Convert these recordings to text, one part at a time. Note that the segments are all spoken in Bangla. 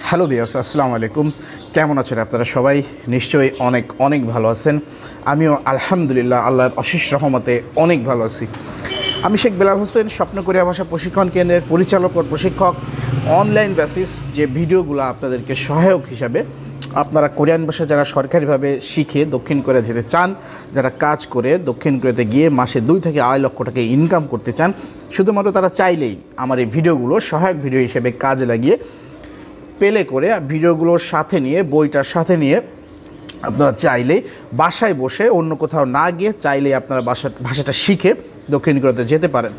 হ্যালো ভিউয়ার্স, আসসালামু আলাইকুম। কেমন আছেন আপনারা? সবাই নিশ্চয়ই অনেক অনেক ভালো আছেন। আমিও আলহামদুলিল্লাহ আল্লাহর অশেষ রহমতে অনেক ভালো আছি। আমি শেখ বেলাল হোসেন, স্বপ্ন কোরিয়া ভাষা প্রশিক্ষণ কেন্দ্রের পরিচালক ও প্রশিক্ষক। অনলাইন বেসিস যে ভিডিওগুলো আপনাদেরকে সহায়ক হিসাবে, আপনারা কোরিয়ান ভাষা যারা সরকারিভাবে শিখে দক্ষিণ কোরিয়া যেতে চান, যারা কাজ করে দক্ষিণ কোরিয়াতে গিয়ে মাসে 2 থেকে 2.5 লক্ষ টাকা ইনকাম করতে চান, শুধুমাত্র তারা চাইলেই আমার এই ভিডিওগুলো সহায়ক ভিডিও হিসেবে কাজে লাগিয়ে পেলে করে ভিডিওগুলোর সাথে নিয়ে, বইটার সাথে নিয়ে আপনারা চাইলেই বাসায় বসে অন্য কোথাও না গিয়ে চাইলেই আপনারা ভাষাটা শিখে দক্ষিণ কোরিয়াতে যেতে পারেন।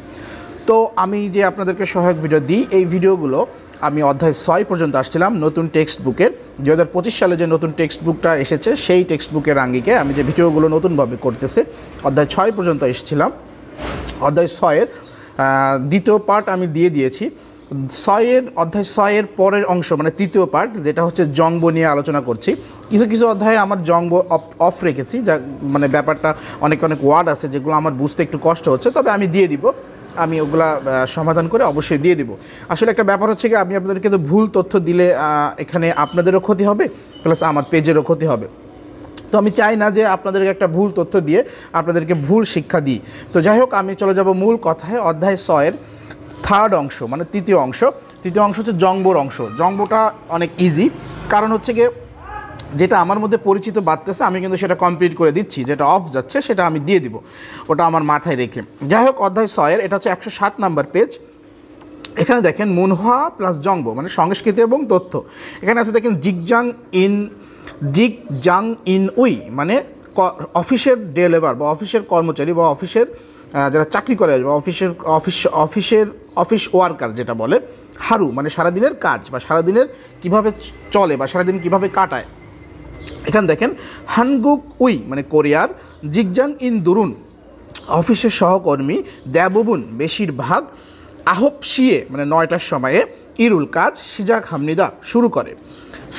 তো আমি যে আপনাদেরকে সহায়ক ভিডিও দিই, এই ভিডিওগুলো আমি অধ্যায় 6 পর্যন্ত আসছিলাম নতুন টেক্সট বুকের। 2025 সালে যে নতুন টেক্সট বুকটা এসেছে সেই টেক্সট বুকের আঙ্গিকে আমি যে ভিডিওগুলো নতুনভাবে করতেছি, অধ্যায় 6 পর্যন্ত এসেছিলাম। অধ্যায় 6-এর দ্বিতীয় পার্ট আমি দিয়ে দিয়েছি। অধ্যায় 6-এর পরের অংশ মানে তৃতীয় পার্ট, যেটা হচ্ছে জংব নিয়ে আলোচনা করছি। কিছু কিছু অধ্যায়ে আমার জংব অফ রেখেছি, যা মানে ব্যাপারটা অনেক ওয়ার্ড আছে যেগুলো আমার বুঝতে একটু কষ্ট হচ্ছে, তবে আমি দিয়ে দিব, আমি ওগুলা সমাধান করে অবশ্যই দিয়ে দিব। আসলে একটা ব্যাপার হচ্ছে কি, আমি আপনাদেরকে তো ভুল তথ্য দিলে এখানে আপনাদেরও ক্ষতি হবে, প্লাস আমার পেজেরও ক্ষতি হবে। তো আমি চাই না যে আপনাদেরকে একটা ভুল তথ্য দিয়ে আপনাদেরকে ভুল শিক্ষা দিই। তো যাই হোক, আমি চলে যাব মূল কথায়। অধ্যায় 6-এর থার্ড অংশ মানে তৃতীয় অংশ হচ্ছে জংবোর অংশ। জংবোটা অনেক ইজি, কারণ হচ্ছে গিয়ে যেটা আমার মধ্যে পরিচিত বাড়তেছে আমি কিন্তু সেটা কমপ্লিট করে দিচ্ছি, যেটা অফ যাচ্ছে সেটা আমি দিয়ে দিব, ওটা আমার মাথায় রেখে। যাই হোক, অধ্যায় 6-এর এটা হচ্ছে 107 নাম্বার পেজ। এখানে দেখেন মুনহোয়া প্লাস জংবো মানে সংস্কৃতি এবং তথ্য। এখানে আছে দেখেন জিগজাং ইন উই মানে অফিসের ডে লেবার বা অফিসের কর্মচারী বা অফিসের যারা চাকরি করে বা অফিস ওয়ার্কার যেটা বলে। হারু মানে সারাদিনের কাজ বা সারাদিনের কিভাবে চলে বা সারাদিন কিভাবে কাটায়। এখানে দেখেন হানগুক উই মানে কোরিয়ার, জিগজাং ইন দুরুন অফিসের সহকর্মী, দ্যাবুবুন বেশিরভাগ, আহপশিয়ে মানে 9টার সময়ে, ইরুল কাজ, সিজাক হামনিদা শুরু করে,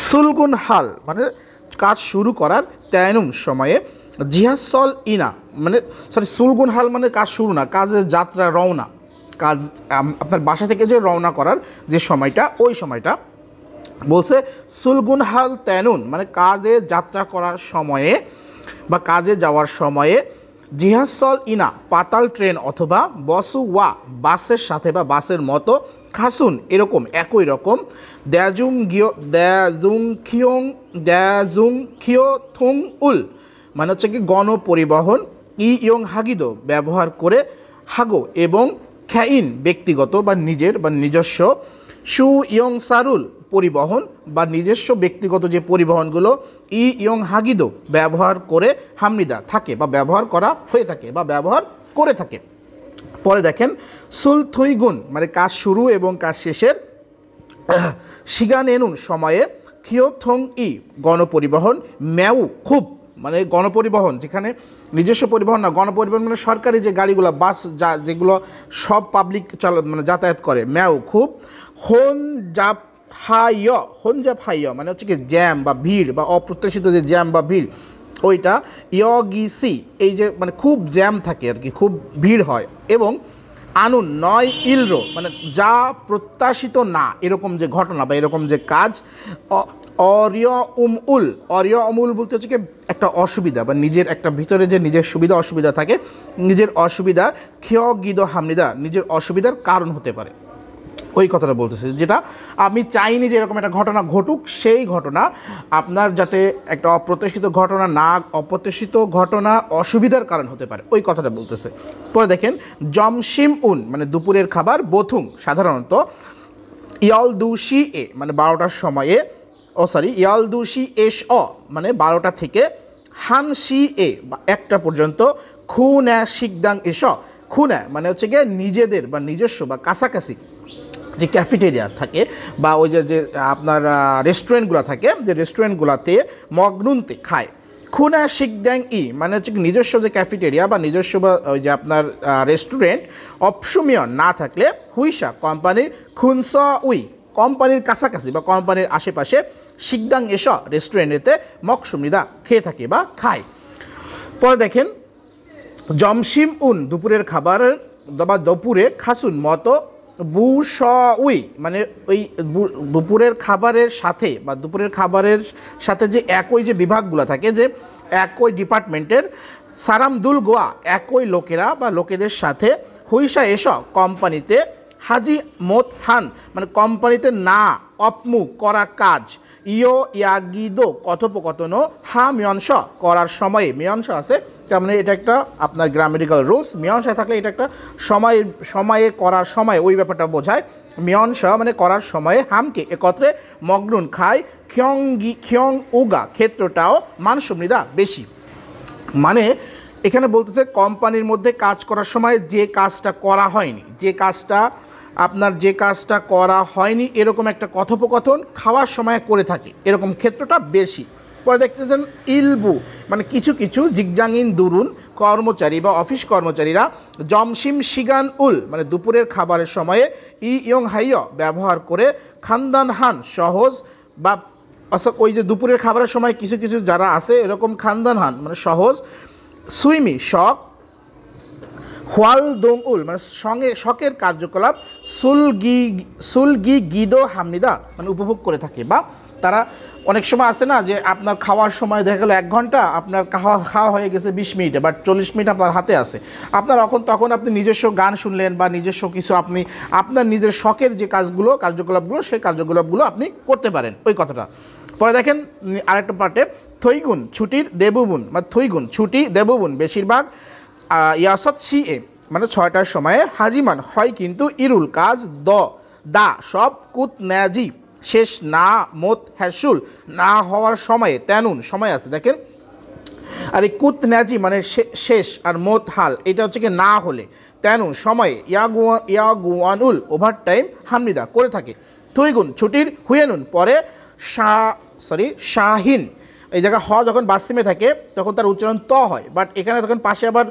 সুলগুন হাল মানে কাজ শুরু করার 13 সময়ে, জিহাসল ইনা মানে সুলগুন হাল মানে কাজ শুরু না, কাজের যাত্রা রওনা, কাজ আপনার বাসা থেকে যে রওনা করার যে সময়টা, ওই সময়টা বলছে সুলগুন হাল তেনুন মানে কাজে যাত্রা করার সময়ে বা কাজে যাওয়ার সময়ে, জিহাসল ইনা পাতাল ট্রেন অথবা বসু ওয়া বাসের সাথে বা বাসের মতো, খাসুন এরকম একই রকম, দ্যাজুং খিও থুং উল মানে হচ্ছে কি গণপরিবহন, ইয়ং হাগিদো ব্যবহার করে, হাগো এবং খ্যাইন ব্যক্তিগত বা নিজস্ব, সু ইয়ং সারুল পরিবহন বা নিজস্ব ব্যক্তিগত যে পরিবহনগুলো, ইয়ং হাগিদো ব্যবহার করে, হামনিদা থাকে বা ব্যবহার করা হয়ে থাকে বা ব্যবহার করে থাকে। পরে দেখেন সুলথুইগুন মানে কাজ শুরু এবং কাজ শেষের, শিগানেনুন সময়ে, খিওথং ই গণপরিবহন, ম্যাউ খুব মানে গণপরিবহন যেখানে নিজস্ব পরিবহন না, গণপরিবহন মানে সরকারি যে গাড়িগুলো বাস যেগুলো সব পাবলিক মানে যাতায়াত করে, ম্যাউ খুব, হোনজাপ হাইয় মানে হচ্ছে কি জ্যাম বা ভিড় বা অপ্রত্যাশিত যে জ্যাম বা ভিড় ওইটা, ইয়গিসি এই যে মানে খুব জ্যাম থাকে আর কি, খুব ভিড় হয়, এবং আনুন নয় ইলরো মানে যা প্রত্যাশিত না এরকম যে ঘটনা বা এরকম যে কাজ, অরিয় উমুল বলতে হচ্ছে কি একটা অসুবিধা বা নিজের একটা ভিতরে যে নিজের সুবিধা অসুবিধা থাকে, নিজের অসুবিধা, খিয়গিদ হামনিদা নিজের অসুবিধার কারণ হতে পারে, ওই কথাটা বলতেছে। যেটা আমি চাইনি যে এরকম একটা ঘটনা ঘটুক, সেই ঘটনা আপনার যাতে একটা অপ্রত্যাশিত ঘটনা না, অপ্রত্যাশিত ঘটনা অসুবিধার কারণ হতে পারে, ওই কথাটা বলতেছে। পরে দেখেন জমশিম উন মানে দুপুরের খাবার, বোথুং সাধারণত, ইয়ালদুশি এ মানে 12টার সময়ে, ইয়ালদুশি এস মানে 12টা থেকে, হানশি এ বা 1টা পর্যন্ত, খুন্যা শিকদাং এস খুন্যা মানে হচ্ছে গিয়ে নিজেদের বা নিজস্ব বা কাছাকাছি যে ক্যাফেটেরিয়া থাকে বা ওই যে আপনার রেস্টুরেন্টগুলো থাকে, যে রেস্টুরেন্টগুলোতে মগনুনতে খায়, খুনা শিকদ্যাং ই মানে হচ্ছে নিজস্ব যে ক্যাফেটেরিয়া বা নিজস্ব বা ওই যে আপনার রেস্টুরেন্ট অপশমিয়ন না থাকলে, হুইসা কোম্পানির, খুনস উই কোম্পানির কাছাকাছি বা কোম্পানির আশেপাশে, শিকদাং এস রেস্টুরেন্টেতে মকসুমিদা খেয়ে থাকে বা খায়। পরে দেখেন জমশিম উন দুপুরের খাবারের বা দুপুরে, খাসুন মতো বু স উই মানে ওই দুপুরের খাবারের সাথে বা দুপুরের খাবারের সাথে যে একই যে বিভাগগুলো থাকে, যে একই ডিপার্টমেন্টের সারাম দুল গোয়া একই লোকেরা বা লোকেদের সাথে হুইসা এস কোম্পানিতে হাজি মোত হান মানে কোম্পানিতে না অপমুখ করা কাজ ইয় ইয়াগিদো কথোপকথন হা মিয়ংস করার সময়ে মিয়ংস আছে, তার মানে এটা একটা আপনার গ্রামেটিক্যাল রুলস। মিয়ংস থাকলে এটা একটা সময়ে করার সময় ওই ব্যাপারটা বোঝায়। মিয়ংস মানে করার সময়ে হামকে একত্রে মগ্নুন খায় খিয়ং উগা ক্ষেত্রটাও মানসমৃদ্ধা বেশি। মানে এখানে বলতেছে কোম্পানির মধ্যে কাজ করার সময় যে কাজটা করা হয়নি, যে কাজটা করা হয়নি এরকম একটা কথোপকথন খাওয়ার সময় করে থাকে, এরকম ক্ষেত্রটা বেশি। পরে দেখতেছেন ইলবু মানে কিছু কিছু জিগজাংইন দুরুন কর্মচারী বা অফিস কর্মচারীরা জমসিম শিগান উল মানে দুপুরের খাবারের সময়ে ইয়ং হাইয় ব্যবহার করে খানদান হান সহজ বা ওই যে দুপুরের খাবারের সময় কিছু কিছু যারা আছে এরকম খানদান হান মানে সহজ সুইমি শখ হোয়াল দোং উল মানে শখের কার্যকলাপ সুলগি গিদো হামনিদা মানে উপভোগ করে থাকে। বা তারা অনেক সময় আছে না যে আপনার খাওয়ার সময় দেখা গেলো 1 ঘন্টা আপনার খাওয়া হয়ে গেছে 20 মিনিটে বাট 40 মিনিট আপনার হাতে আছে, আপনার তখন আপনি নিজস্ব গান শুনলেন বা নিজস্ব কিছু আপনি আপনার নিজের শখের যে কার্যকলাপগুলো সেই কার্যকলাপগুলো আপনি করতে পারেন, ওই কথাটা। পরে দেখেন আরেকটা পার্টে থইগুন ছুটির দেবুবুন মানে থইগুন ছুটি দেবুবুন বেশিরভাগ ইয়াসত সি এ মানে 6টার সময়ে হাজিমান হয় কিন্তু ইরুল কাজ দা সব কুত ন্যাজি শেষ না মোত হ্যাসুল না হওয়ার সময়ে তেনুন সময় আছে দেখেন। আর এই কুত ন্যাজি মানে শেষ আর মোত হাল এটা হচ্ছে কি না হলে তেনুন সময়ে ইয়াগুয়ানুল ওভারটাইম হামনিদা করে থাকে। থুইগুন ছুটির হুয়েনুন পরে শাহিন এই জায়গা হ যখন বাসিমে থাকে তখন তার উচ্চারণ ত হয়, বাট এখানে তখন পাশে আবার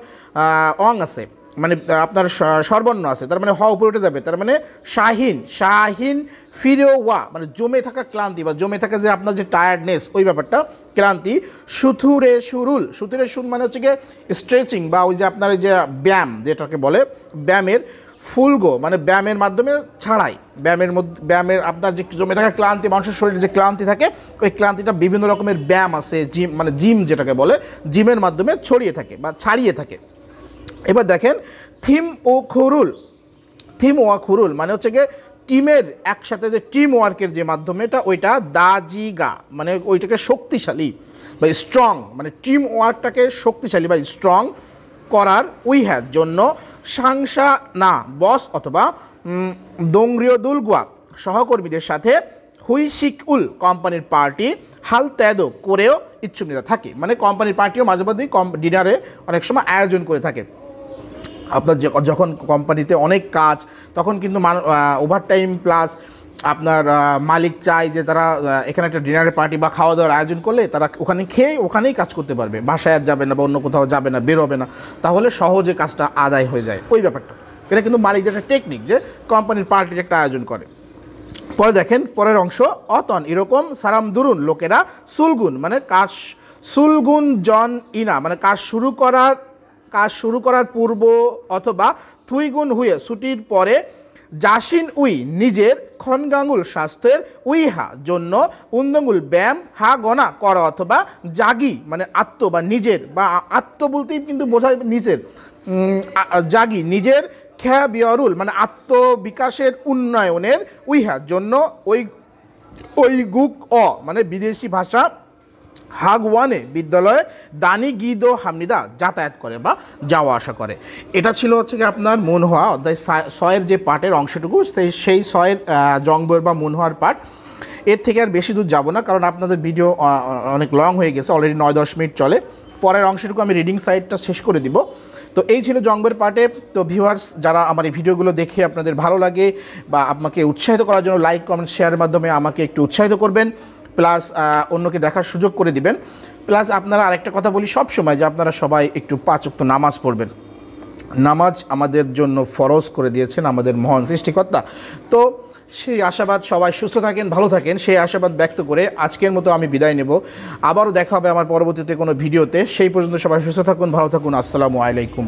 অং আছে মানে আপনার স্বরবর্ণ আছে, তার মানে হ উপরে উঠে যাবে, তার মানে শাহিন ফিরেও ওয়া মানে জমে থাকা ক্লান্তি বা জমে থাকা যে আপনার যে টায়ার্ডনেস ওই ব্যাপারটা ক্লান্তি। সুথুরে সুর মানে হচ্ছে গিয়ে স্ট্রেচিং বা ওই যে আপনার যে ব্যায়াম যেটাকে বলে ব্যায়ামের ফুলগো মানে ব্যায়ামের মাধ্যমে ছাড়াই ব্যায়ামের আপনার যে জমে থাকা ক্লান্তি মানুষের শরীরে যে ক্লান্তি থাকে ওই ক্লান্তিটা বিভিন্ন রকমের ব্যায়াম আছে জিম যেটাকে বলে জিমের মাধ্যমে ছড়িয়ে থাকে বা ছাড়িয়ে থাকে। এবার দেখেন থিম ও খুরুল মানে হচ্ছে গিয়ে টিমের একসাথে যে টিম ওয়ার্কের যে মাধ্যমেটা ওইটা দাজিগা মানে ওইটাকে শক্তিশালী বা স্ট্রং মানে টিম ওয়ার্কটাকে শক্তিশালী বা স্ট্রং করার জন্য সাংসা না বস অথবা দোংরিও দুলগুয়া সহকর্মীদের সাথে হুইশিক উল কোম্পানির পার্টি হাল ত্যাদো করেও ইচ্ছুকতা থাকে, মানে কোম্পানির পার্টিও মাঝে মাঝেই ডিনারে অনেক সময় আয়োজন করে থাকে। আপনার যখন কোম্পানিতে অনেক কাজ তখন কিন্তু ওভারটাইম প্লাস আপনার মালিক চায় যে তারা এখানে একটা ডিনারের পার্টি বা খাওয়া দাওয়ার আয়োজন করলে তারা ওখানে খেয়ে ওখানেই কাজ করতে পারবে, বাসায় আর যাবে না বা অন্য কোথাও যাবে না, বেরোবে না, তাহলে সহজে কাজটা আদায় হয়ে যায় ওই ব্যাপারটা। এটা কিন্তু মালিকদের একটা টেকনিক যে কোম্পানির পার্টির একটা আয়োজন করে। পরে দেখেন পরের অংশ অতন এরকম সারাম দুরুন লোকেরা সুলগুন মানে সুলগুন জন ইনা মানে কাজ শুরু করার পূর্ব অথবা থুইগুন হুয়ে ছুটির পরে জাসিন উই নিজের খনগাঙ্গুল স্বাস্থ্যের উইহা জন্য উন্দঙ্গুল ব্যায়াম হা গনা করা অথবা জাগি মানে আত্ম বা নিজের বা আত্ম বলতেই কিন্তু বোঝায় নিজের জাগি নিজের খ্যা বিয়রুল মানে আত্মবিকাশের উন্নয়নের উইহা জন্য ওই গুক মানে বিদেশি ভাষা হাগওয়ানে বিদ্যালয়ে দানি গিদো হামনিদা যাতায়াত করে বা যাওয়া আসা করে। এটা ছিল হচ্ছে কি আপনার মুনহোয়া অধ্যায় 6 যে পার্টের অংশটুকু, সেই 6 জংবইয়ের বা মুনহোয়ার পার্ট। এর থেকে আর বেশি দূর যাব না কারণ আপনাদের ভিডিও অনেক লং হয়ে গেছে, অলরেডি 9-10 মিনিট চলে। পরের অংশটুকু আমি রিডিং সাইডটা শেষ করে দিব। তো এই ছিল জংবইয়ের পার্টে। তো ভিউয়ার্স যারা আমার এই ভিডিওগুলো দেখে আপনাদের ভালো লাগে বা আপনাকে উৎসাহিত করার জন্য লাইক কমেন্ট শেয়ারের মাধ্যমে আমাকে একটু উৎসাহিত করবেন, প্লাস অন্যকে দেখার সুযোগ করে দিবেন। প্লাস আপনারা আরেকটা কথা বলি সব সময় যে আপনারা সবাই একটু 5 ওয়াক্ত নামাজ পড়বেন। নামাজ আমাদের জন্য ফরজ করে দিয়েছেন আমাদের মহান সৃষ্টিকর্তা। তো সেই আশাবাদ সবাই সুস্থ থাকেন, ভালো থাকেন, সেই আশাবাদ ব্যক্ত করে আজকের মতো আমি বিদায় নেব। আবারও দেখা হবে আমার পরবর্তীতে কোনো ভিডিওতে। সেই পর্যন্ত সবাই সুস্থ থাকুন, ভালো থাকুন। আসসালামু আলাইকুম।